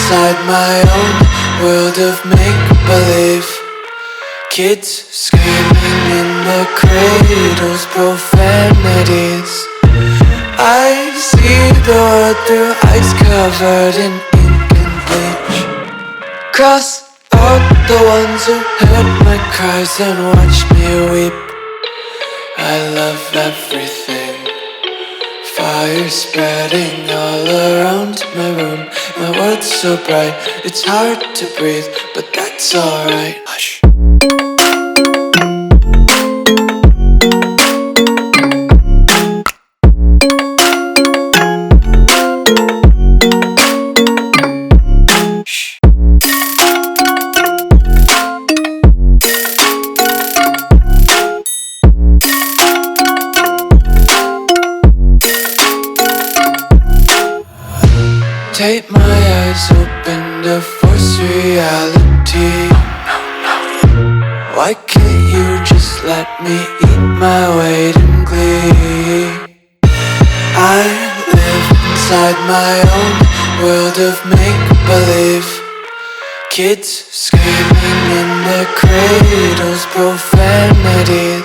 inside my own world of make-believe. Kids screaming in their cradles, profanities. I see the world through ice covered in ink and bleach. Cross out the ones who heard my cries and watched me weep. I love everything. Fire spreading all around my room. My world's so bright, it's hard to breathe, but that's alright. Hush. Tape my eyes open to force reality. Why can't you just let me eat my weight in glee? I live inside my own world of make-believe. Kids screaming in their cradles, profanity.